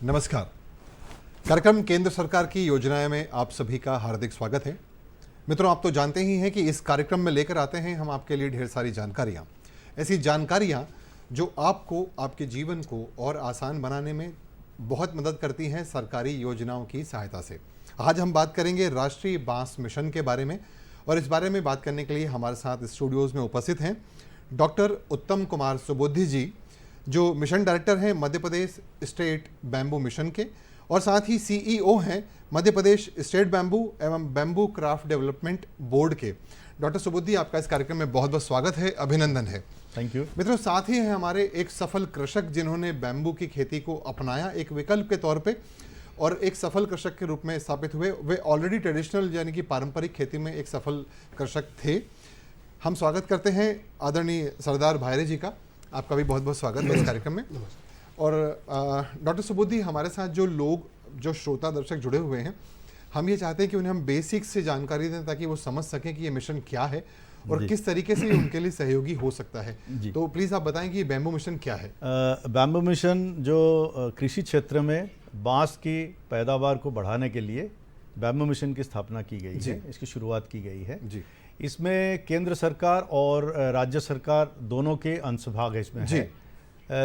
नमस्कार। कार्यक्रम केंद्र सरकार की योजनाएं में आप सभी का हार्दिक स्वागत है। मित्रों, आप तो जानते ही हैं कि इस कार्यक्रम में लेकर आते हैं हम आपके लिए ढेर सारी जानकारियां, ऐसी जानकारियां जो आपको आपके जीवन को और आसान बनाने में बहुत मदद करती हैं सरकारी योजनाओं की सहायता से। आज हम बात करेंगे राष्ट्रीय बांस मिशन के बारे में, और इस बारे में बात करने के लिए हमारे साथ स्टूडियोज़ में उपस्थित हैं डॉक्टर उत्तम कुमार सुबुद्धि जी, जो मिशन डायरेक्टर हैं Madhya Pradesh state bamboo mission के, और साथ ही सीईओ हैं मध्य प्रदेश स्टेट बैम्बू एवं बैम्बू क्राफ्ट डेवलपमेंट बोर्ड के। डॉक्टर सुबुद्धि, आपका इस कार्यक्रम में बहुत बहुत स्वागत है, अभिनंदन है। Thank you. मित्रों, साथ ही हैं हमारे एक सफल कृषक जिन्होंने बैम्बू की खेती को अपनाया एक विकल्प के तौर पे और एक सफल कृषक के रूप में स्थापित हुए। वे ऑलरेडी ट्रेडिशनल यानी कि पारंपरिक खेती में एक सफल कृषक थे। हम स्वागत करते हैं आदरणीय सरदार भायरे जी का। आपका भी बहुत बहुत स्वागत है इस कार्यक्रम में। और डॉक्टर सुबुद्धि, हमारे साथ जो श्रोता दर्शक जुड़े हुए हैं, हम ये चाहते हैं कि उन्हें हम बेसिक से जानकारी दें ताकि वो समझ सकें कि ये मिशन क्या है और किस तरीके से उनके लिए सहयोगी हो सकता है। तो प्लीज़ आप बताएं कि ये बैम्बू मिशन क्या है। बैम्बू मिशन जो कृषि क्षेत्र में बांस की पैदावार को बढ़ाने के लिए बैम्बू मिशन की स्थापना की गई है, इसकी शुरुआत की गई है जी। इसमें केंद्र सरकार और राज्य सरकार दोनों के अंशभाग है इसमें जी।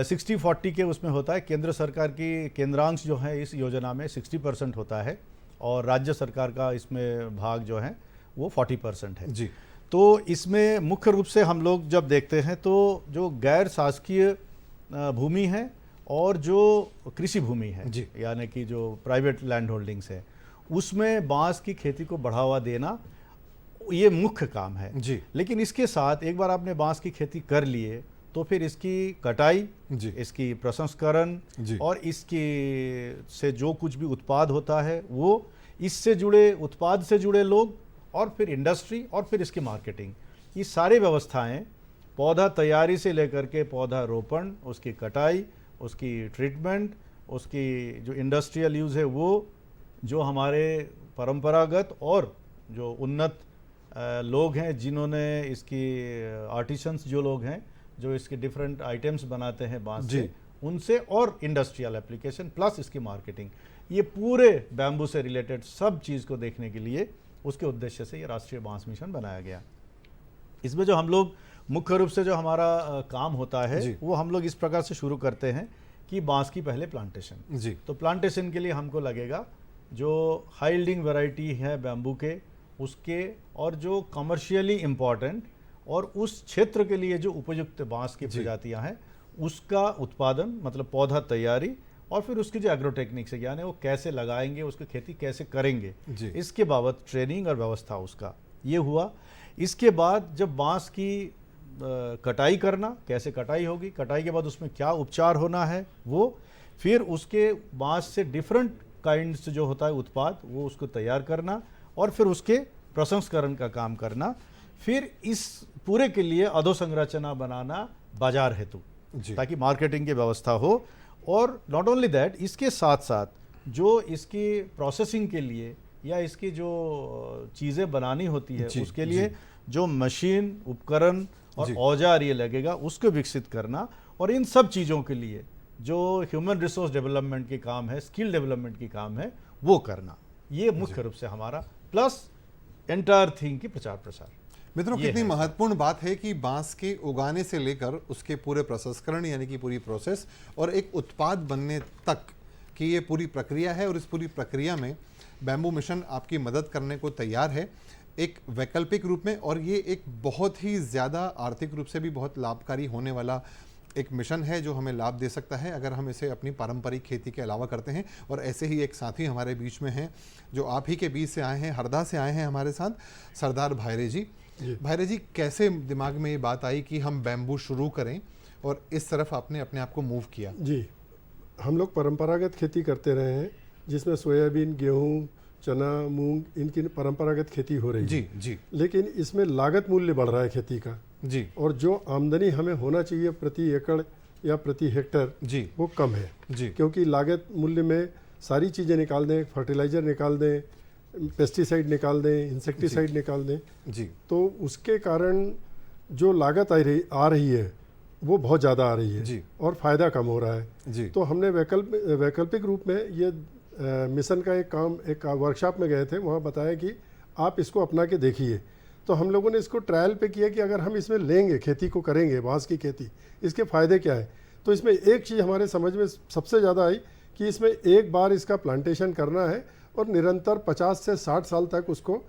60-40 के उसमें होता है। केंद्र सरकार की केंद्रांश जो है इस योजना में 60% होता है और राज्य सरकार का इसमें भाग जो है वो 40% है जी। तो इसमें मुख्य रूप से हम लोग जब देखते हैं तो जो गैर शासकीय भूमि है और जो कृषि भूमि है यानी कि जो प्राइवेट लैंड होल्डिंग्स है, उसमें बांस की खेती को बढ़ावा देना ये मुख्य काम है जी। लेकिन इसके साथ एक बार आपने बांस की खेती कर लिए तो फिर इसकी कटाई, इसकी प्रसंस्करण और इसकी से जो कुछ भी उत्पाद होता है वो, इससे जुड़े उत्पाद से जुड़े लोग और फिर इंडस्ट्री और फिर इसकी मार्केटिंग, ये सारी व्यवस्थाएं पौधा तैयारी से लेकर के पौधा रोपण, उसकी कटाई, उसकी ट्रीटमेंट, उसकी जो इंडस्ट्रियल यूज़ है वो, जो हमारे परंपरागत और जो उन्नत लोग हैं जिन्होंने इसकी आर्टिसंस जो लोग हैं जो इसके डिफरेंट आइटम्स बनाते हैं बांस से, उनसे, और इंडस्ट्रियल एप्लीकेशन प्लस इसकी मार्केटिंग, ये पूरे बैम्बू से रिलेटेड सब चीज़ को देखने के लिए उसके उद्देश्य से ये राष्ट्रीय बांस मिशन बनाया गया। इसमें जो हम लोग मुख्य रूप से जो हमारा काम होता है वो हम लोग इस प्रकार से शुरू करते हैं कि बांस की पहले प्लांटेशन जी। तो प्लांटेशन के लिए हमको लगेगा जो हाई यील्डिंग वैरायटी है बैम्बू के उसके, और जो कमर्शियली इम्पॉर्टेंट और उस क्षेत्र के लिए जो उपयुक्त बांस की प्रजातियां हैं उसका उत्पादन, मतलब पौधा तैयारी, और फिर उसकी जो एग्रोटेक्निक्स है यानी वो कैसे लगाएंगे, उसकी खेती कैसे करेंगे, इसके बाबत ट्रेनिंग और व्यवस्था उसका ये हुआ। इसके बाद जब बांस की कटाई करना, कैसे कटाई होगी, कटाई के बाद उसमें क्या उपचार होना है वो, फिर उसके बांस से डिफरेंट काइंड्स जो होता है उत्पाद वो उसको तैयार करना, और फिर उसके प्रसंस्करण का काम करना, फिर इस पूरे के लिए अधोसंरचना बनाना बाजार हेतु ताकि मार्केटिंग की व्यवस्था हो। और नॉट ओनली दैट, इसके साथ साथ जो इसकी प्रोसेसिंग के लिए या इसकी जो चीज़ें बनानी होती है उसके लिए जो मशीन, उपकरण और औजार ये लगेगा उसको विकसित करना, और इन सब चीज़ों के लिए जो ह्यूमन रिसोर्स डेवलपमेंट की काम है, स्किल डेवलपमेंट की काम है वो करना, ये मुख्य रूप से हमारा, प्लस एंटायर थिंग की प्रचार प्रसार। मित्रों, कितनी महत्वपूर्ण बात है कि बांस के उगाने से लेकर उसके पूरे प्रसंस्करण यानी कि पूरी प्रोसेस और एक उत्पाद बनने तक की ये पूरी प्रक्रिया है, और इस पूरी प्रक्रिया में बैम्बू मिशन आपकी मदद करने को तैयार है एक वैकल्पिक रूप में। और ये एक बहुत ही ज़्यादा आर्थिक रूप से भी बहुत लाभकारी होने वाला एक मिशन है जो हमें लाभ दे सकता है अगर हम इसे अपनी पारंपरिक खेती के अलावा करते हैं। और ऐसे ही एक साथी हमारे बीच में हैं जो आप ही के बीच से आए हैं, हरदा से आए हैं हमारे साथ, सरदार भायरे जी। भायरे जी, कैसे दिमाग में ये बात आई कि हम बैम्बू शुरू करें और इस तरफ आपने अपने आप को मूव किया? जी, हम लोग परंपरागत खेती करते रहे हैं जिसमें सोयाबीन, गेहूँ, चना, मूंग, इनकी परंपरागत खेती हो रही है जी। लेकिन इसमें लागत मूल्य बढ़ रहा है खेती का जी, और जो आमदनी हमें होना चाहिए प्रति एकड़ या प्रति हेक्टर जी वो कम है जी, क्योंकि लागत मूल्य में सारी चीज़ें निकाल दें, फर्टिलाइज़र निकाल दें, पेस्टिसाइड निकाल दें, इंसेक्टिसाइड निकाल दें जी, तो उसके कारण जो लागत आ रही है वो बहुत ज़्यादा आ रही है जी। और फ़ायदा कम हो रहा है जी। तो हमने वैकल्पिक रूप में ये मिशन का एक वर्कशॉप में गए थे, वहाँ बताया कि आप इसको अपना के देखिए। तो हम लोगों ने इसको ट्रायल पे किया कि अगर हम इसमें लेंगे, खेती को करेंगे, बांस की खेती, इसके फ़ायदे क्या है। तो इसमें एक चीज़ हमारे समझ में सबसे ज़्यादा आई कि इसमें एक बार इसका प्लांटेशन करना है और निरंतर 50 से 60 साल तक उसको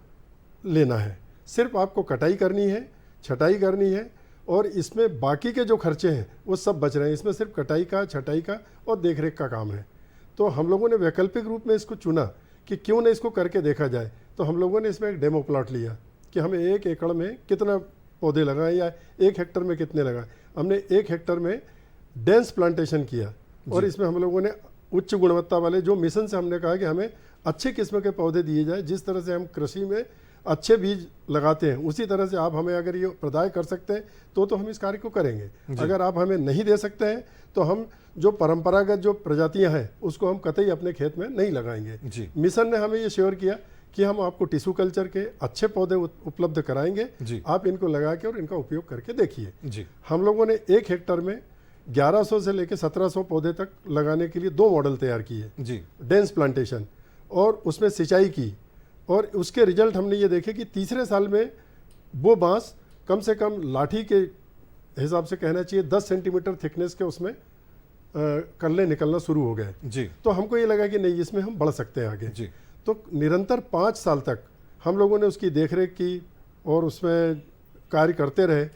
लेना है। सिर्फ आपको कटाई करनी है, छटाई करनी है और इसमें बाकी के जो खर्चे हैं वो सब बच रहे हैं। इसमें सिर्फ कटाई का, छटाई का और देखरेख का काम है। तो हम लोगों ने वैकल्पिक रूप में इसको चुना कि क्यों न इसको करके देखा जाए। तो हम लोगों ने इसमें एक डेमो प्लॉट लिया कि हमें 1 एकड़ में कितना पौधे लगाएं या 1 हेक्टर में कितने लगाएं। हमने 1 हेक्टर में डेंस प्लांटेशन किया और इसमें हम लोगों ने उच्च गुणवत्ता वाले, जो मिशन से हमने कहा कि हमें अच्छे किस्म के पौधे दिए जाए, जिस तरह से हम कृषि में अच्छे बीज लगाते हैं उसी तरह से आप हमें अगर ये प्रदाय कर सकते हैं तो हम इस कार्य को करेंगे। अगर आप हमें नहीं दे सकते हैं तो हम जो परंपरागत जो प्रजातियां हैं उसको हम कतई अपने खेत में नहीं लगाएंगे। मिशन ने हमें ये श्योर किया कि हम आपको टिश्यू कल्चर के अच्छे पौधे उपलब्ध कराएंगे, आप इनको लगा के और इनका उपयोग करके देखिए। हम लोगों ने 1 हेक्टर में 1100 से लेकर 1700 पौधे तक लगाने के लिए 2 मॉडल तैयार किए, डेंस प्लांटेशन, और उसमें सिंचाई की। और उसके रिजल्ट हमने ये देखे कि तीसरे साल में वो बांस कम से कम लाठी के हिसाब से कहना चाहिए 10 सेंटीमीटर थिकनेस के उसमें कल्ले निकलना शुरू हो गए। तो हमको ये लगा कि नहीं, इसमें हम बढ़ सकते हैं आगे। तो निरंतर 5 साल तक हम लोगों ने उसकी देखरेख की और उसमें कार्य करते रहे।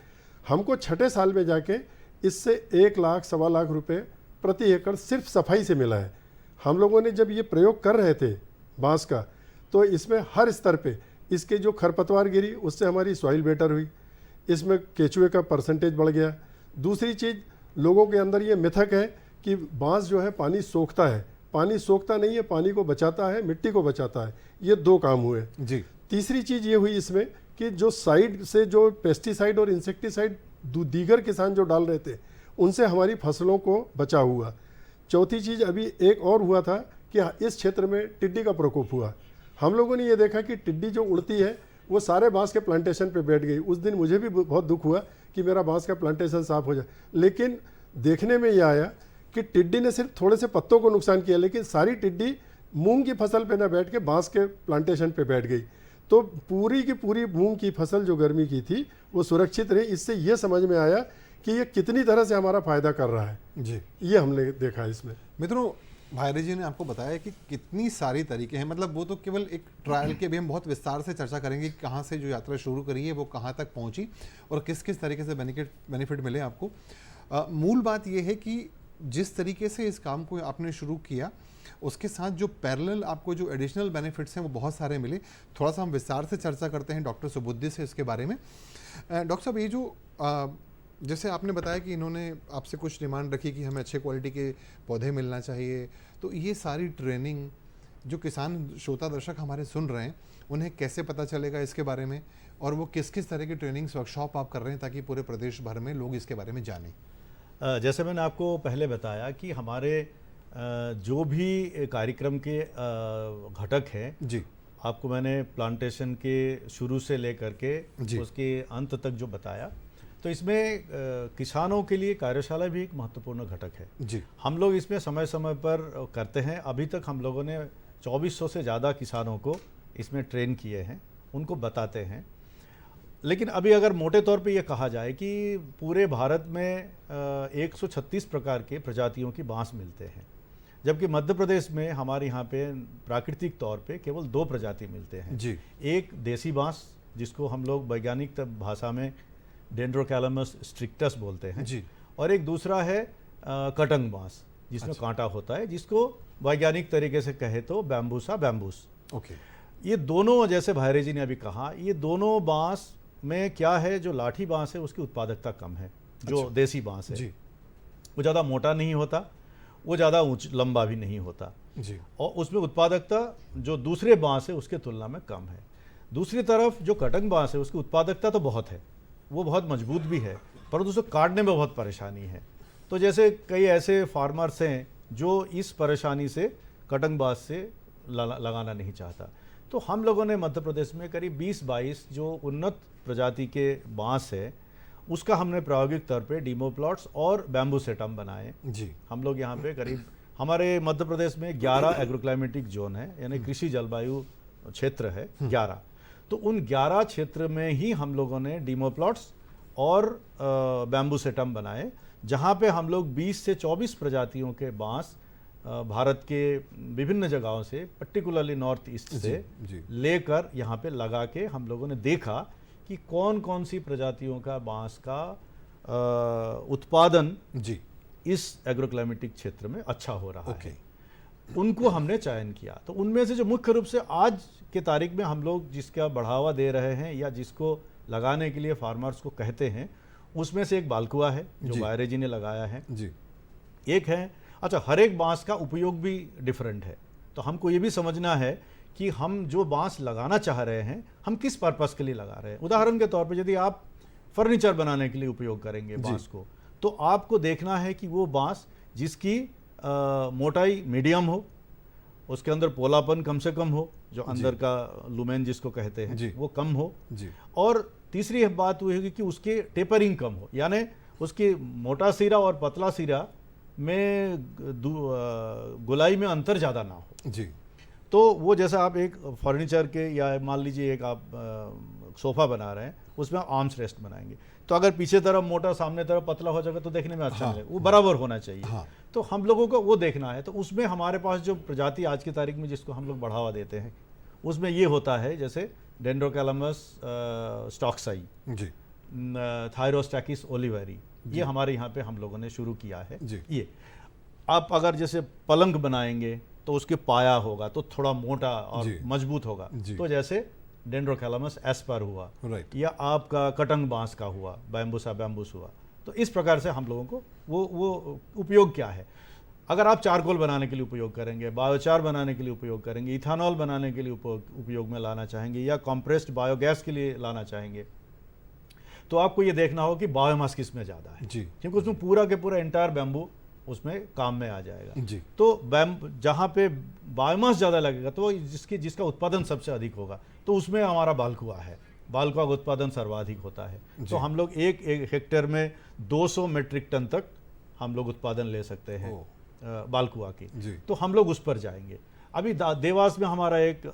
हमको 6ठे साल में जाके इससे 1 लाख, सवा लाख रुपए प्रति एकड़ सिर्फ सफाई से मिला है। हम लोगों ने जब ये प्रयोग कर रहे थे बांस का, तो इसमें हर स्तर पे इसके जो खरपतवार गिरी उससे हमारी सॉइल बेटर हुई, इसमें केचुए का परसेंटेज बढ़ गया। दूसरी चीज़, लोगों के अंदर ये मिथक है कि बांस जो है पानी सोखता है। पानी सोखता नहीं है, पानी को बचाता है, मिट्टी को बचाता है। ये 2 काम हुए। तीसरी चीज़ ये हुई इसमें कि जो साइड से जो पेस्टिसाइड और इंसेक्टिसाइड दीगर किसान जो डाल रहे थे उनसे हमारी फसलों को बचा हुआ। चौथी चीज़ अभी एक और हुआ था कि इस क्षेत्र में टिड्डी का प्रकोप हुआ। हम लोगों ने ये देखा कि टिड्डी जो उड़ती है वो सारे बांस के प्लांटेशन पे बैठ गई। उस दिन मुझे भी बहुत दुख हुआ कि मेरा बांस का प्लांटेशन साफ हो जाए, लेकिन देखने में ये आया कि टिड्डी ने सिर्फ थोड़े से पत्तों को नुकसान किया, लेकिन सारी टिड्डी मूंग की फसल पे ना बैठ के बांस के प्लांटेशन पे बैठ गई। तो पूरी की पूरी मूंग की फसल जो गर्मी की थी वो सुरक्षित रही। इससे ये समझ में आया कि ये कितनी तरह से हमारा फायदा कर रहा है। ये हमने देखा इसमें। मित्रों, भायरे जी ने आपको बताया कि कितनी सारी तरीके हैं। मतलब वो तो केवल एक ट्रायल के भी हम बहुत विस्तार से चर्चा करेंगे कि कहाँ से जो यात्रा शुरू करी है वो कहाँ तक पहुँची और किस किस तरीके से बेनिफिट मिले आपको। मूल बात ये है कि जिस तरीके से इस काम को आपने शुरू किया उसके साथ जो पैरेलल आपको जो एडिशनल बेनिफिट्स हैं वो बहुत सारे मिले। थोड़ा सा हम विस्तार से चर्चा करते हैं डॉक्टर सुबुद्धि से इसके बारे में। डॉक्टर साहब, ये जो जैसे आपने बताया कि इन्होंने आपसे कुछ डिमांड रखी कि हमें अच्छे क्वालिटी के पौधे मिलना चाहिए, तो ये सारी ट्रेनिंग जो किसान श्रोता दर्शक हमारे सुन रहे हैं उन्हें कैसे पता चलेगा इसके बारे में, और वो किस किस तरह की ट्रेनिंग्स वर्कशॉप आप कर रहे हैं ताकि पूरे प्रदेश भर में लोग इसके बारे में जानें? जैसे मैंने आपको पहले बताया कि हमारे जो भी कार्यक्रम के घटक हैं जी, आपको मैंने प्लांटेशन के शुरू से लेकर के उसके अंत तक जो बताया, तो इसमें किसानों के लिए कार्यशाला भी एक महत्वपूर्ण घटक है जी। हम लोग इसमें समय समय पर करते हैं। अभी तक हम लोगों ने 2400 से ज़्यादा किसानों को इसमें ट्रेन किए हैं, उनको बताते हैं। लेकिन अभी अगर मोटे तौर पे ये कहा जाए कि पूरे भारत में 136 प्रकार के प्रजातियों की बांस मिलते हैं, जबकि मध्य प्रदेश में हमारे यहाँ पे प्राकृतिक तौर पे केवल 2 प्रजाति मिलते हैं जी। एक देसी बांस जिसको हम लोग वैज्ञानिक भाषा में डेंड्रोकैलामस स्ट्रिक्टस बोलते हैं जी, और एक दूसरा है कटंग बांस जिसमें कांटा होता है, जिसको वैज्ञानिक तरीके से कहे तो बैम्बूसा बैम्बूस। ओके, ये दोनों, जैसे भायरे जी ने अभी कहा, ये दोनों बांस में क्या है, जो लाठी बांस है उसकी उत्पादकता कम है। जो देसी बांस है जी, वो ज़्यादा मोटा नहीं होता, वो ज़्यादा लंबा भी नहीं होता जी, और उसमें उत्पादकता जो दूसरे बांस है उसके तुलना में कम है। दूसरी तरफ जो कटंग बांस है उसकी उत्पादकता तो बहुत है, वो बहुत मजबूत भी है, परंतु उसको काटने में बहुत परेशानी है। तो जैसे कई ऐसे फार्मर्स हैं जो इस परेशानी से कटंग बांस से लगाना नहीं चाहता, तो हम लोगों ने मध्य प्रदेश में करीब 20-22 जो उन्नत प्रजाति के बांस है उसका हमने प्रायोगिक तौर पे डीमो प्लॉट्स और बैम्बू सेटम बनाए जी। हम लोग यहाँ पे करीब हमारे मध्य प्रदेश में 11 एग्रोक्लाइमेटिक जोन है, यानी कृषि जलवायु क्षेत्र है 11। तो उन 11 क्षेत्र में ही हम लोगों ने डीमो प्लॉट्स और बैम्बू सेटम बनाए, जहाँ पे हम लोग 20 से 24 प्रजातियों के बांस भारत के विभिन्न जगहों से, पर्टिकुलरली नॉर्थ ईस्ट से लेकर यहाँ पे लगा के हम लोगों ने देखा कि कौन कौन सी प्रजातियों का बांस का उत्पादन जी इस एग्रोक्लाइमेटिक क्षेत्र में अच्छा हो रहा है। उनको हमने चयन किया। तो उनमें से जो मुख्य रूप से आज के तारीख में हम लोग जिसका बढ़ावा दे रहे हैं या जिसको लगाने के लिए फार्मर्स को कहते हैं, उसमें से एक बालकुआ है जो बायरे जी ने लगाया है जी। एक है, अच्छा, हर एक बांस का उपयोग भी डिफरेंट है, तो हमको ये भी समझना है कि हम जो बांस लगाना चाह रहे हैं हम किस पर्पस के लिए लगा रहे हैं। उदाहरण के तौर पे यदि आप फर्नीचर बनाने के लिए उपयोग करेंगे बांस को, तो आपको देखना है कि वो बांस जिसकी मोटाई मीडियम हो, उसके अंदर पोलापन कम से कम हो, जो अंदर का लुमेन जिसको कहते हैं वो कम हो जी। और तीसरी बात वो है कि उसके टेपरिंग कम हो, यानी उसकी मोटा सिरा और पतला सिरा में गुलाई में अंतर ज़्यादा ना हो जी। तो वो जैसा आप एक फर्नीचर के या मान लीजिए एक आप सोफ़ा बना रहे हैं, उसमें आर्म्स रेस्ट बनाएंगे, तो अगर पीछे तरफ मोटा सामने तरफ पतला हो जाएगा तो देखने में अच्छा लगेगा, वो बराबर होना चाहिए। तो हम लोगों को वो देखना है। तो उसमें हमारे पास जो प्रजाति आज की तारीख में जिसको हम लोग बढ़ावा देते हैं, उसमें ये होता है जैसे डेंड्रोकैलमस स्टॉक्साई जी, थायरोस्टैकिस ओलिवेरी, ये हमारे यहाँ पे हम लोगों ने शुरू किया है जी। ये आप अगर जैसे पलंग बनाएंगे तो उसके पाया होगा तो थोड़ा मोटा और मजबूत होगा, तो जैसे डेंड्रोकैलमस एस्पर हुआ या आपका कटंग बांस का हुआ, बैम्बूसा बैम्बूस हुआ। तो इस प्रकार से हम लोगों को वो उपयोग क्या है। अगर आप चारकोल बनाने के लिए उपयोग करेंगे, बायोचार बनाने के लिए उपयोग करेंगे, इथानॉल बनाने के लिए उपयोग में लाना चाहेंगे या कॉम्प्रेस्ड बायोगैस के लिए लाना चाहेंगे, तो आपको ये देखना हो कि बायोमास किस में ज़्यादा है जी, क्योंकि उसमें पूरा के पूरा एंटायर बैम्बू उसमें काम में आ जाएगा जी। तो जहाँ पे बायोमास ज़्यादा लगेगा तो जिसका उत्पादन सबसे अधिक होगा, तो उसमें हमारा बालकुआ है। बालकुआ का उत्पादन सर्वाधिक होता है। तो हम लोग एक हेक्टेयर में 200 मेट्रिक टन तक हम लोग उत्पादन ले सकते हैं बालकुआ की, तो हम लोग उस पर जाएंगे। अभी देवास में हमारा एक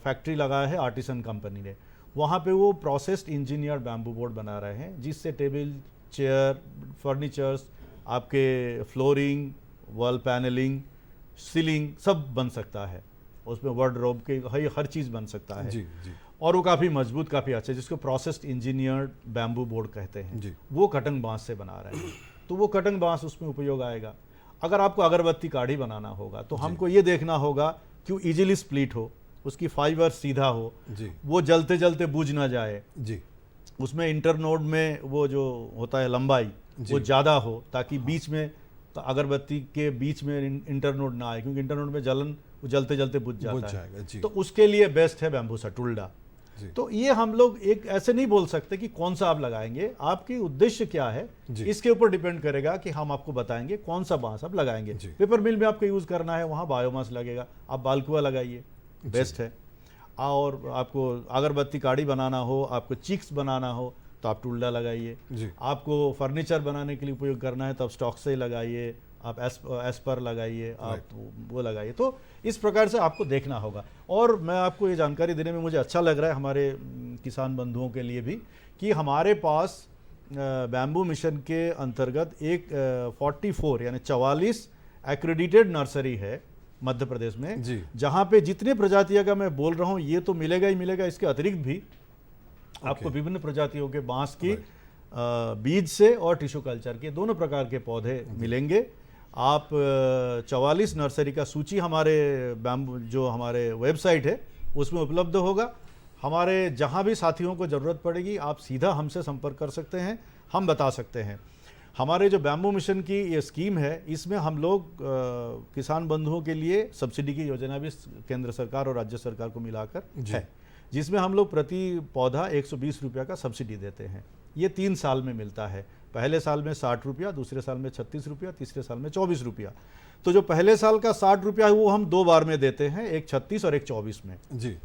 फैक्ट्री लगा है आर्टिसन कंपनी ने, वहाँ पे वो प्रोसेस्ड इंजीनियर बैम्बू बोर्ड बना रहे हैं, जिससे टेबल, चेयर, फर्नीचर्स, आपके फ्लोरिंग, वॉल पैनलिंग, सीलिंग सब बन सकता है। उसमें वार्डरोब के हर चीज़ बन सकता है जी, जी। और वो काफ़ी मजबूत, काफ़ी अच्छा, जिसको प्रोसेस्ड इंजीनियर्ड बैम्बू बोर्ड कहते हैं जी। वो कटंग बांस से बना रहे हैं, तो वो कटंग बांस उसमें उपयोग आएगा। अगर आपको अगरबत्ती काढ़ी बनाना होगा तो हमको ये देखना होगा कि वो इजीली स्प्लिट हो, उसकी फाइबर सीधा हो जी, वो जलते जलते बुझ ना जाए जी, उसमें इंटरनोड में वो जो होता है लंबाई वो ज़्यादा हो, ताकि बीच में अगरबत्ती के बीच में इंटरनोड ना आए, क्योंकि इंटरनोड में जलन वो जलते जलते बुझ जाता है। तो उसके लिए बेस्ट है बैम्बूसा टुल्डा। तो ये हम लोग एक ऐसे नहीं बोल सकते कि कौन सा आप लगाएंगे, आपकी उद्देश्य क्या है इसके ऊपर डिपेंड करेगा कि हम आपको बताएंगे कौन सा बांस आप लगाएंगे। पेपर मिल में आपको यूज़ करना है, वहाँ बायोमास लगेगा, आप बालकुआ लगाइए, बेस्ट है। और आपको अगरबत्ती काढ़ी बनाना हो, आपको चिक्स बनाना हो तो आप टुल्डा लगाइए, आपको फर्नीचर बनाने के लिए उपयोग करना है तो आप स्टॉक से लगाइए, आप एस्पर लगाइए, आप वो लगाइए। तो इस प्रकार से आपको देखना होगा। और मैं आपको ये जानकारी देने में मुझे अच्छा लग रहा है हमारे किसान बंधुओं के लिए भी, कि हमारे पास बैम्बू मिशन के अंतर्गत एक 44 यानी 44 एक्रेडिटेड नर्सरी है मध्य प्रदेश में, जहाँ पे जितने प्रजातियों का मैं बोल रहा हूँ ये तो मिलेगा ही मिलेगा, इसके अतिरिक्त भी आपको विभिन्न प्रजातियों के बांस की बीज से और टिश्यू कल्चर के दोनों प्रकार के पौधे मिलेंगे। आप 44 नर्सरी का सूची हमारे बैम्बू जो हमारे वेबसाइट है उसमें उपलब्ध होगा। हमारे जहाँ भी साथियों को ज़रूरत पड़ेगी आप सीधा हमसे संपर्क कर सकते हैं, हम बता सकते हैं। हमारे जो बैम्बू मिशन की ये स्कीम है, इसमें हम लोग किसान बंधुओं के लिए सब्सिडी की योजना भी केंद्र सरकार और राज्य सरकार को मिलाकर है, जिसमें हम लोग प्रति पौधा 120 रुपया का सब्सिडी देते हैं। ये 3 साल में मिलता है, पहले साल में 60 रुपया, दूसरे साल में 36 रुपया, तीसरे साल में 24 रुपया। तो जो पहले साल का 60 रुपया है वो हम 2 बार में देते हैं, एक 36 और एक 24 में जी।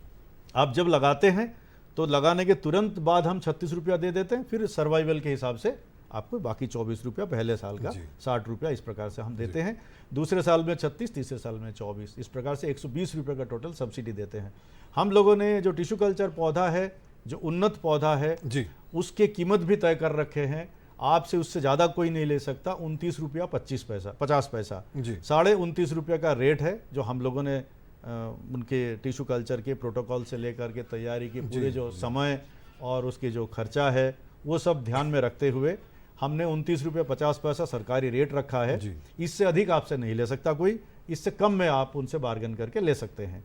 आप जब लगाते हैं तो लगाने के तुरंत बाद हम 36 रुपया दे देते हैं, फिर सर्वाइवल के हिसाब से आपको बाकी 24 रुपया पहले साल का, 60 रुपया इस प्रकार से हम देते हैं। दूसरे साल में 36, तीसरे साल में 24, इस प्रकार से 120 रुपये का टोटल सब्सिडी देते हैं। हम लोगों ने जो टिश्यू कल्चर पौधा है, जो उन्नत पौधा है जी, उसके कीमत भी तय कर रखे हैं। आपसे उससे ज़्यादा कोई नहीं ले सकता। 29 रुपया 50 पैसा 29.5 रुपये का रेट है, जो हम लोगों ने उनके टिश्यू कल्चर के प्रोटोकॉल से लेकर के तैयारी के पूरे जो समय और उसके जो खर्चा है वो सब ध्यान में रखते हुए हमने 29 रुपये 50 पैसा सरकारी रेट रखा है। इससे अधिक आपसे नहीं ले सकता कोई, इससे कम में आप उनसे बार्गेन करके ले सकते हैं।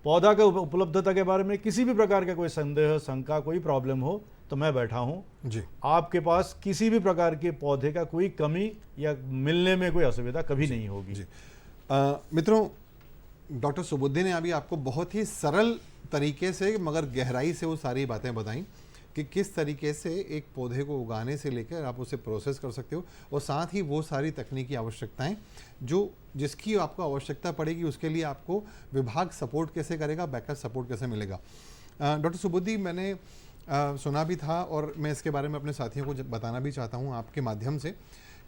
पौधा के उपलब्धता के बारे में किसी भी प्रकार का कोई संदेह, शंका, कोई प्रॉब्लम हो तो मैं बैठा हूँ जी। आपके पास किसी भी प्रकार के पौधे का कोई कमी या मिलने में कोई असुविधा कभी नहीं होगी। मित्रों, डॉक्टर सुबुद्धि ने अभी आपको बहुत ही सरल तरीके से मगर गहराई से वो सारी बातें बताई कि किस तरीके से एक पौधे को उगाने से लेकर आप उसे प्रोसेस कर सकते हो, और साथ ही वो सारी तकनीकी आवश्यकताएं जो जिसकी आपको आवश्यकता पड़ेगी उसके लिए आपको विभाग सपोर्ट कैसे करेगा, बैकअप सपोर्ट कैसे मिलेगा। डॉक्टर सुबुद्धि, मैंने सुना भी था और मैं इसके बारे में अपने साथियों को बताना भी चाहता हूँ आपके माध्यम से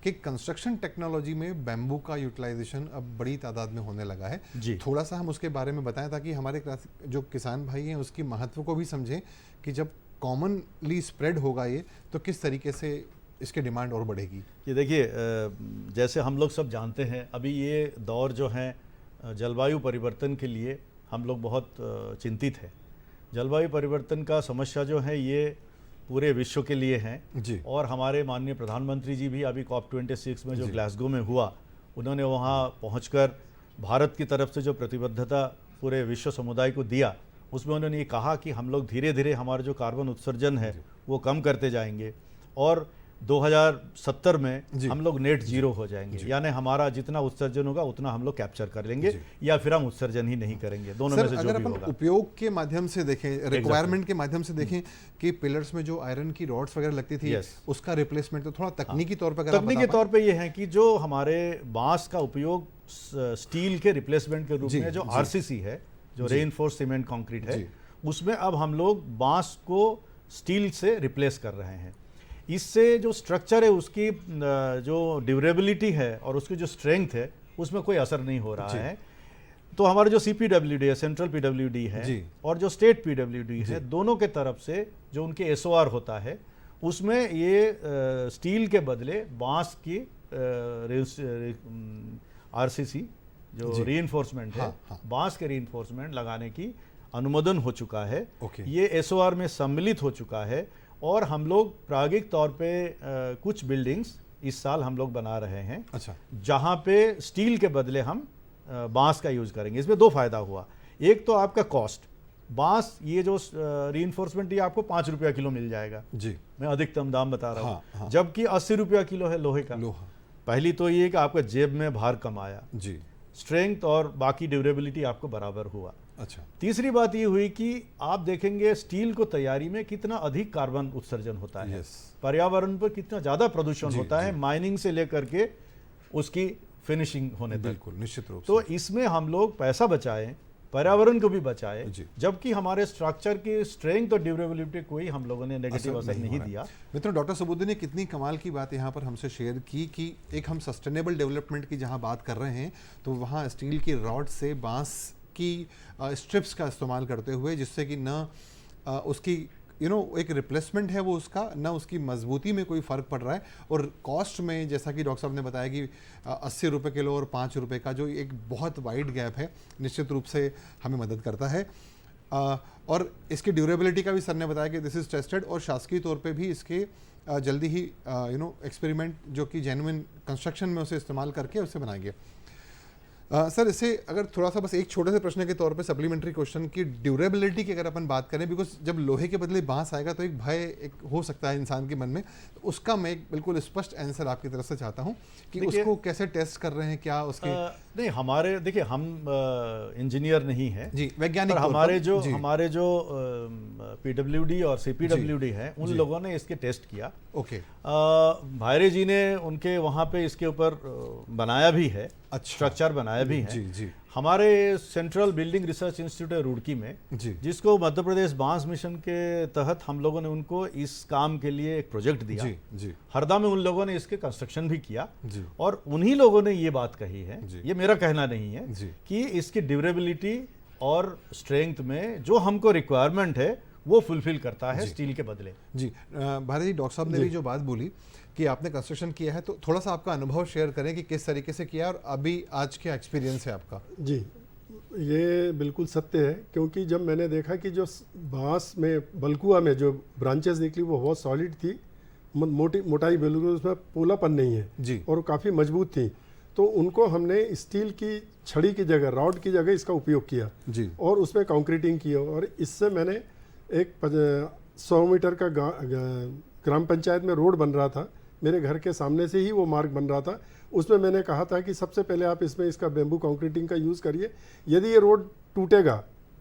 कि कंस्ट्रक्शन टेक्नोलॉजी में बैम्बू का यूटिलाइजेशन अब बड़ी तादाद में होने लगा है जी। थोड़ा सा हम उसके बारे में बताएं ताकि हमारे जो किसान भाई हैं उसकी महत्व को भी समझें कि जब कॉमनली स्प्रेड होगा ये तो किस तरीके से इसकी डिमांड और बढ़ेगी। ये देखिए, जैसे हम लोग सब जानते हैं अभी ये दौर जो है जलवायु परिवर्तन के लिए हम लोग बहुत चिंतित हैं। जलवायु परिवर्तन का समस्या जो है ये पूरे विश्व के लिए है जी। और हमारे माननीय प्रधानमंत्री जी भी अभी COP26 में जो ग्लासगो में हुआ, उन्होंने वहाँ पहुंचकर भारत की तरफ से जो प्रतिबद्धता पूरे विश्व समुदाय को दिया, उसमें उन्होंने ये कहा कि हम लोग धीरे धीरे हमारा जो कार्बन उत्सर्जन है वो कम करते जाएंगे और 2070 में हम लोग नेट जीरो हो जाएंगे, यानी हमारा जितना उत्सर्जन होगा उतना हम लोग कैप्चर कर लेंगे या फिर हम उत्सर्जन ही नहीं करेंगे, दोनों में से जो भी होगा। उपयोग के माध्यम से देखें, रिक्वायरमेंट के माध्यम से देखें कि पिलर्स में जो आयरन की रॉड्स वगैरह लगती थी उसका रिप्लेसमेंट तो थोड़ा तकनीकी तौर पर तकनीकी तौर पर यह है कि जो हमारे बांस का उपयोग स्टील के रिप्लेसमेंट के रूप में जो RCC है, जो रेनफोर्स सीमेंट कंक्रीट है, उसमें अब हम लोग बांस को स्टील से रिप्लेस कर रहे हैं। इससे जो स्ट्रक्चर है उसकी जो ड्यूरेबिलिटी है और उसकी जो स्ट्रेंथ है उसमें कोई असर नहीं हो रहा है। तो हमारे जो CPWD है, सेंट्रल PWD है और जो स्टेट PWD है, दोनों के तरफ से जो उनके SOR होता है उसमें ये स्टील के बदले बांस की RCC जो रीइंफोर्समेंट है, बांस के रीइंफोर्समेंट लगाने की अनुमोदन हो चुका है। ये SOR में सम्मिलित हो चुका है और हम लोग प्रायोगिक तौर पे कुछ बिल्डिंग्स इस साल हम लोग बना रहे हैं। अच्छा। जहां पे स्टील के बदले हम बांस का यूज करेंगे। इसमें दो फायदा हुआ, एक तो आपका कॉस्ट, बांस ये जो रीइंफोर्समेंट ये आपको 5 रुपया किलो मिल जाएगा जी, मैं अधिकतम दाम बता रहा हूँ, जबकि 80 रुपया किलो है लोहे का। पहली तो ये कि आपका जेब में भार कम आया जी, स्ट्रेंथ और बाकी ड्यूरेबिलिटी आपको बराबर हुआ। अच्छा। तीसरी बात ये हुई कि आप देखेंगे स्टील को तैयारी में कितना अधिक कार्बन उत्सर्जन होता है, पर्यावरण पर कितना ज्यादा प्रदूषण होता है, माइनिंग से लेकर के उसकी फिनिशिंग होने तक। बिल्कुल, निश्चित रूप से। तो इसमें हम लोग पैसा बचाएं, पर्यावरण को भी बचाए, जबकि हमारे स्ट्रक्चर की स्ट्रेंथ और ड्यूरेबिलिटी कोई हम लोगों ने नेगेटिव असर नहीं दिया। मित्रों, डॉक्टर सुबुद्धि ने कितनी कमाल की बात यहाँ पर हमसे शेयर की कि एक हम सस्टेनेबल डेवलपमेंट की जहाँ बात कर रहे हैं तो वहाँ स्टील की रॉड से बांस की स्ट्रिप्स का इस्तेमाल करते हुए, जिससे कि न उसकी एक रिप्लेसमेंट है वो उसका, ना उसकी मजबूती में कोई फ़र्क पड़ रहा है, और कॉस्ट में जैसा कि डॉक्टर साहब ने बताया कि 80 रुपये किलो और 5 रुपये का जो एक बहुत वाइड गैप है, निश्चित रूप से हमें मदद करता है। और इसकी ड्यूरेबिलिटी का भी सर ने बताया कि दिस इज़ टेस्टेड, और शासकीय तौर पे भी इसके जल्दी ही एक्सपेरिमेंट जो कि जेन्युइन कंस्ट्रक्शन में उसे इस्तेमाल करके उसे बनाएंगे। सर, इसे अगर थोड़ा सा बस एक छोटे से प्रश्न के तौर पे सप्लीमेंट्री क्वेश्चन की ड्यूरेबिलिटी की अगर अपन बात करें, बिकॉज जब लोहे के बदले बांस आएगा तो एक भय एक हो सकता है इंसान के मन में, तो उसका मैं एक बिल्कुल स्पष्ट आंसर आपकी तरफ से चाहता हूँ कि उसको कैसे टेस्ट कर रहे हैं, क्या उसके नहीं, हमारे देखिए हम इंजीनियर नहीं है जी, वैज्ञानिक, हमारे जो PWD और CPWD है उन लोगों ने इसके टेस्ट किया। ओके। भायरे जी ने उनके वहाँ पे इसके ऊपर बनाया भी है, स्ट्रक्चर बनाया भी है जी, जी। हमारे सेंट्रल बिल्डिंग रिसर्च इंस्टीट्यूट है रुड़की में, जिसको मध्य प्रदेश बांस मिशन के तहत हम लोगों ने उनको इस काम के लिए एक प्रोजेक्ट दिया। हरदा में उन लोगों ने इसके कंस्ट्रक्शन भी किया और उन्हीं लोगों ने ये बात कही है, ये मेरा कहना नहीं है, कि इसकी ड्यूरेबिलिटी और स्ट्रेंथ में जो हमको रिक्वायरमेंट है वो फुलफिल करता है स्टील के बदले। जी भारत जी, डॉक्टर साहब ने भी जो बात बोली कि आपने कंस्ट्रक्शन किया है, तो थोड़ा सा आपका अनुभव शेयर करें कि किस तरीके से किया और अभी आज क्या एक्सपीरियंस है आपका। जी, ये बिल्कुल सत्य है, क्योंकि जब मैंने देखा कि जो बांस में बलकुआ में जो ब्रांचेस निकली वो बहुत सॉलिड थी, मोटाई बिल्कुल उसमें पोलापन नहीं है जी, और काफ़ी मजबूत थी, तो उनको हमने स्टील की छड़ी की जगह, रॉड की जगह इसका उपयोग किया जी, और उसमें कंक्रीटिंग किया। और इससे मैंने एक 100 मीटर का ग्राम पंचायत में रोड बन रहा था, मेरे घर के सामने से ही वो मार्ग बन रहा था। उसमें मैंने कहा था कि सबसे पहले आप इसमें इसका बेम्बू कंक्रीटिंग का यूज़ करिए, यदि ये रोड टूटेगा,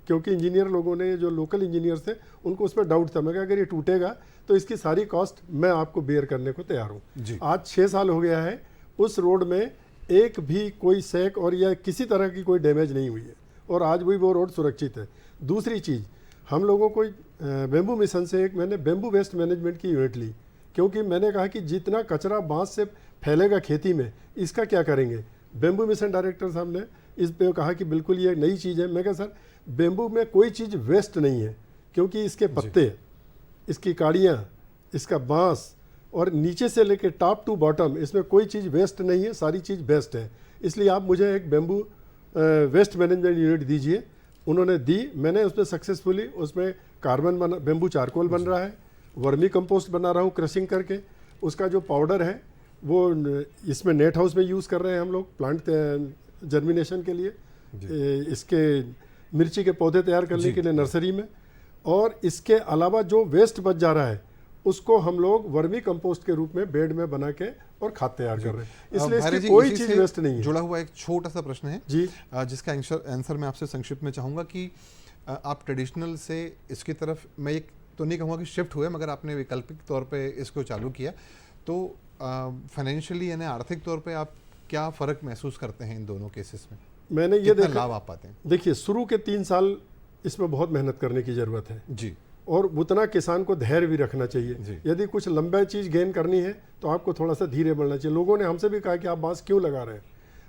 क्योंकि इंजीनियर लोगों ने, जो लोकल इंजीनियर्स थे, उनको उस पर डाउट था। मैं कहा अगर ये टूटेगा तो इसकी सारी कॉस्ट मैं आपको बेयर करने को तैयार हूँ। आज 6 साल हो गया है, उस रोड में एक भी कोई सैक और या किसी तरह की कोई डैमेज नहीं हुई है, और आज भी वो रोड सुरक्षित है। दूसरी चीज़, हम लोगों को बेम्बू मिशन से एक मैंने बेम्बू वेस्ट मैनेजमेंट की यूनिट ली, क्योंकि मैंने कहा कि जितना कचरा बांस से फैलेगा खेती में, इसका क्या करेंगे। बेम्बू मिशन डायरेक्टर साहब ने इस पे कहा कि बिल्कुल ये नई चीज़ है। मैं कहा सर, बेम्बू में कोई चीज़ वेस्ट नहीं है, क्योंकि इसके पत्ते, इसकी काड़ियाँ, इसका बांस और नीचे से लेकर टॉप टू बॉटम, इसमें कोई चीज़ वेस्ट नहीं है, सारी चीज़ बेस्ट है। इसलिए आप मुझे एक बेम्बू वेस्ट मैनेजमेंट यूनिट दीजिए। उन्होंने दी, मैंने उसमें सक्सेसफुली उसमें कार्बन बना, बेम्बू चारकोल बन रहा है, वर्मी कंपोस्ट बना रहा हूँ क्रशिंग करके। उसका जो पाउडर है वो इसमें नेट हाउस में यूज़ कर रहे हैं हम लोग प्लांट जर्मिनेशन के लिए, इसके मिर्ची के पौधे तैयार करने के लिए नर्सरी में। और इसके अलावा जो वेस्ट बच जा रहा है उसको हम लोग वर्मी कंपोस्ट के रूप में बेड में बना के और खाद तैयार कर रहे हैं। इसलिए इसकी कोई चीज़ वेस्ट नहीं है। जुड़ा हुआ एक छोटा सा प्रश्न है जी, जिसका आंसर मैं आपसे संक्षिप्त में चाहूँगा कि आप ट्रेडिशनल से इसकी तरफ, मैं एक तो नहीं कहूँगा कि शिफ्ट हुए, मगर आपने वैकल्पिक तौर पे इसको चालू किया, तो फाइनेंशियली यानी आर्थिक तौर पे आप क्या फ़र्क महसूस करते हैं इन दोनों केसेस में? मैंने ये देखा, लाभ आप पाते हैं? देखिए, शुरू के 3 साल इसमें बहुत मेहनत करने की ज़रूरत है जी, और उतना किसान को धैर्य भी रखना चाहिए। यदि कुछ लंबा चीज़ गेन करनी है तो आपको थोड़ा सा धीरे बढ़ना चाहिए। लोगों ने हमसे भी कहा कि आप बांस क्यों लगा रहे हैं,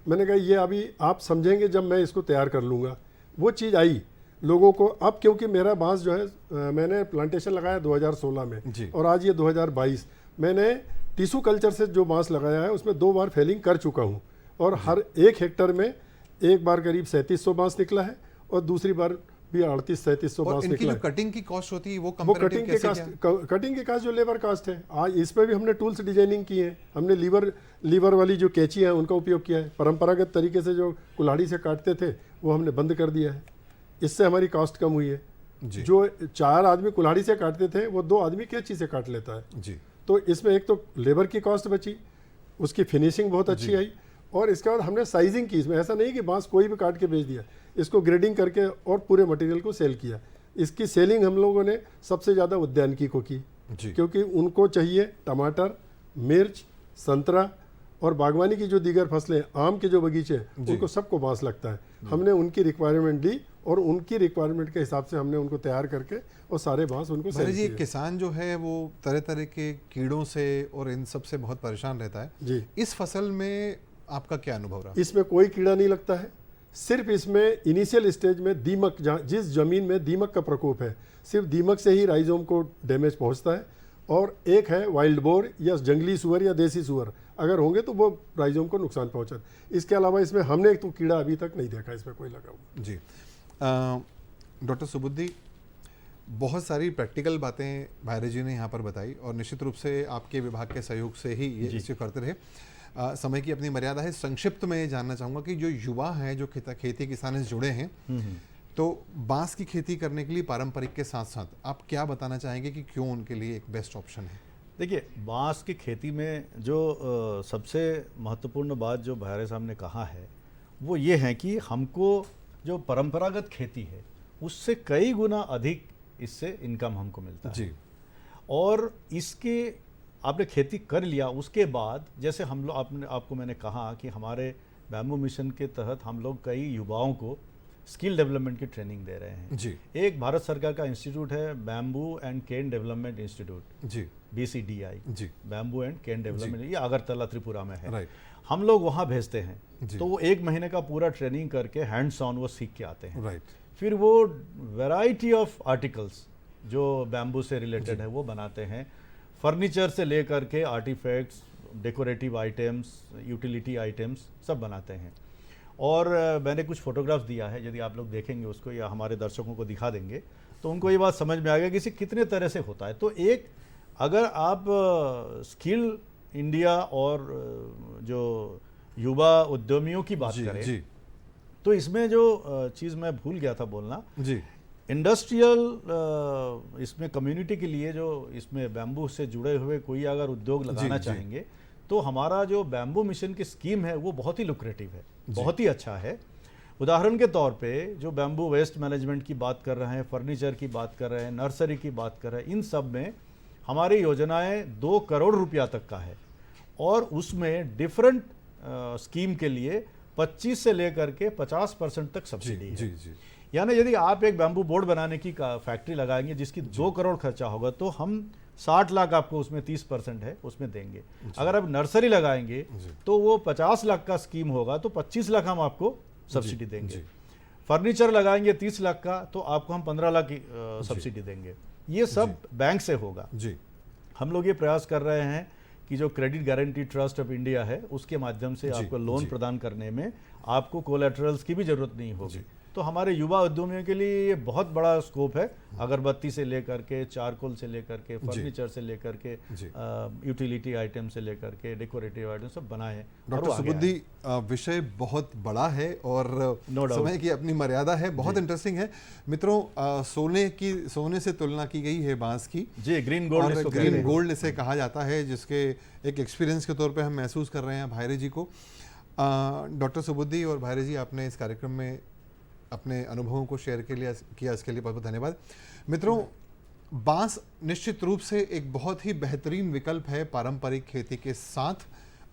मैंने कहा ये अभी आप समझेंगे जब मैं इसको तैयार कर लूँगा। वो चीज़ आई लोगों को अब, क्योंकि मेरा बांस जो है मैंने प्लांटेशन लगाया 2016 में और आज ये 2022, मैंने टिश्यू कल्चर से जो बांस लगाया है उसमें 2 बार फेलिंग कर चुका हूँ, और हर 1 हेक्टर में एक बार करीब 3700 बांस निकला है और दूसरी बार भी 3800-3700 बांस निकला है। जो कटिंग की कॉस्ट होती है वो कटिंग की कास्ट जो लेबर कास्ट है, आज इसमें भी हमने टूल्स डिजाइनिंग की है। हमने लीवर वाली जो कैंची है उनका उपयोग किया है। परंपरागत तरीके से जो कुल्हाड़ी से काटते थे वो हमने बंद कर दिया है, इससे हमारी कॉस्ट कम हुई है। जो 4 आदमी कुल्हाड़ी से काटते थे वो 2 आदमी कैंची से काट लेता है जी। तो इसमें एक तो लेबर की कॉस्ट बची, उसकी फिनिशिंग बहुत अच्छी आई, और इसके बाद हमने साइजिंग की। इसमें ऐसा नहीं कि बांस कोई भी काट के बेच दिया, इसको ग्रेडिंग करके और पूरे मटेरियल को सेल किया। इसकी सेलिंग हम लोगों ने सबसे ज़्यादा उद्यानिकी को की, क्योंकि उनको चाहिए टमाटर, मिर्च, संतरा और बागवानी की जो दीगर फसलें, आम के जो बगीचे, उनको सबको बांस लगता है। हमने उनकी रिक्वायरमेंट ली और उनकी रिक्वायरमेंट के हिसाब से हमने उनको तैयार करके और सारे बांस उनको सेल किए। किसान जो है वो तरह तरह के कीड़ों से और इन सब से बहुत परेशान रहता है जी। इस फसल में आपका क्या अनुभव रहा? इसमें कोई कीड़ा नहीं लगता है, सिर्फ इसमें इनिशियल स्टेज में दीमक, जिस जमीन में दीमक का प्रकोप है, सिर्फ दीमक से ही राइजोम को डैमेज पहुंचता है। और एक है वाइल्ड बोर या जंगली सुअर या देसी सुअर, अगर होंगे तो वो राइजोम को नुकसान पहुंचाते। इसके अलावा इसमें हमने एक तो कीड़ा अभी तक नहीं देखा इसमें कोई लगा हुआ जी। डॉक्टर सुबुद्धि, बहुत सारी प्रैक्टिकल बातें भायरे जी ने यहाँ पर बताई, और निश्चित रूप से आपके विभाग के सहयोग से ही ये इसे करते रहे। समय की अपनी मर्यादा है, संक्षिप्त में ये जानना चाहूँगा कि जो युवा हैं जो खेती किसानी से जुड़े हैं, तो बांस की खेती करने के लिए पारंपरिक के साथ साथ आप क्या बताना चाहेंगे कि क्यों उनके लिए एक बेस्ट ऑप्शन है? देखिए, बांस की खेती में जो सबसे महत्वपूर्ण बात जो भायरे साहब ने कहा है वो ये है कि हमको जो परंपरागत खेती है उससे कई गुना अधिक इससे इनकम हमको मिलता है जी। और इसके आपने खेती कर लिया, उसके बाद जैसे हम लोग आपको मैंने कहा कि हमारे बैम्बू मिशन के तहत हम लोग कई युवाओं को स्किल डेवलपमेंट की ट्रेनिंग दे रहे हैं जी। एक भारत सरकार का इंस्टीट्यूट है bamboo and cane development institute ji, BCDI ji, bamboo and cane development, ये अगरतला त्रिपुरा में है। राइट, हम लोग वहाँ भेजते हैं, जी। तो वो 1 महीने का पूरा ट्रेनिंग करके हैंड्स ऑन वो सीख के आते हैं। राइट, फिर वो वैरायटी ऑफ आर्टिकल्स जो बैम्बू से रिलेटेड है वो बनाते हैं, फर्नीचर से लेकर के artefacts, decorative items, utility items सब बनाते हैं। और मैंने कुछ फोटोग्राफ्स दिया है, यदि आप लोग देखेंगे उसको या हमारे दर्शकों को दिखा देंगे तो उनको ये बात समझ में आ गया कि इसे कितने तरह से होता है। तो एक अगर आप स्किल इंडिया और जो युवा उद्यमियों की बात करें जी, तो इसमें जो चीज़ मैं भूल गया था बोलना, जी, इंडस्ट्रियल इसमें कम्युनिटी के लिए जो इसमें बैम्बू से जुड़े हुए कोई अगर उद्योग लगाना जी। चाहेंगे तो हमारा जो बैम्बू मिशन की स्कीम है वो बहुत ही लुक्रेटिव है, बहुत ही अच्छा है। उदाहरण के तौर पे जो बैम्बू वेस्ट मैनेजमेंट की बात कर रहे हैं, फर्नीचर की बात कर रहे हैं, नर्सरी की बात कर रहे हैं, इन सब में हमारी योजनाएं 2 करोड़ रुपया तक का है और उसमें डिफरेंट स्कीम के लिए 25 से लेकर के 50% तक सब्सिडी है। जी, जी, यानी यदि आप एक बैम्बू बोर्ड बनाने की फैक्ट्री लगाएंगे जिसकी 2 करोड़ खर्चा होगा तो हम 60 लाख आपको उसमें 30% है उसमें देंगे। अगर आप नर्सरी लगाएंगे तो वो 50 लाख का स्कीम होगा तो 25 लाख हम आपको सब्सिडी देंगे। फर्नीचर लगाएंगे 30 लाख का तो आपको हम 15 लाख की सब्सिडी देंगे। ये सब बैंक से होगा। जी, हम लोग ये प्रयास कर रहे हैं कि जो credit guarantee trust of India है उसके माध्यम से आपको लोन प्रदान करने में आपको कोलैटरल्स की भी जरूरत नहीं होगी। तो हमारे युवा उद्यमियों के लिए ये बहुत बड़ा स्कोप है, अगरबत्ती से लेकर के, चारकोल से लेकर के, फर्नीचर से लेकर के, यूटिलिटी आइटम से लेकर के, डेकोरेटिव आइटम सब बनाए हैं। डॉक्टर सुबुद्धि, विषय बहुत बड़ा है और समय की अपनी मर्यादा है, बहुत इंटरेस्टिंग है। मित्रों, सोने से तुलना की गई है बांस की। जी, ग्रीन गोल्ड, ग्रीन गोल्ड इसे कहा जाता है, जिसके एक एक्सपीरियंस के तौर पे हम महसूस कर रहे हैं भायरे जी को। डॉक्टर सुबुद्धि और भायरे जी, आपने इस कार्यक्रम में अपने अनुभवों को शेयर किया, इसके लिए बहुत बहुत धन्यवाद। मित्रों, बांस निश्चित रूप से एक बहुत ही बेहतरीन विकल्प है पारंपरिक खेती के साथ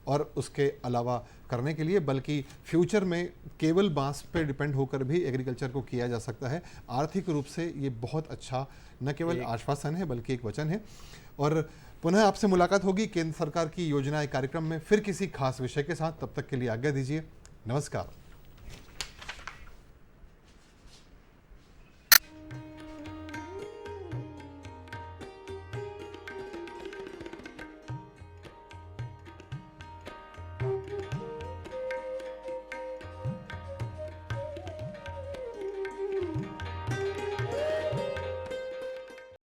और उसके अलावा करने के लिए, बल्कि फ्यूचर में केवल बांस पे डिपेंड होकर भी एग्रीकल्चर को किया जा सकता है। आर्थिक रूप से ये बहुत अच्छा न केवल आश्वासन है बल्कि एक वचन है। और पुनः आपसे मुलाकात होगी केंद्र सरकार की योजनाएं कार्यक्रम में फिर किसी खास विषय के साथ। तब तक के लिए आज्ञा दीजिए, नमस्कार।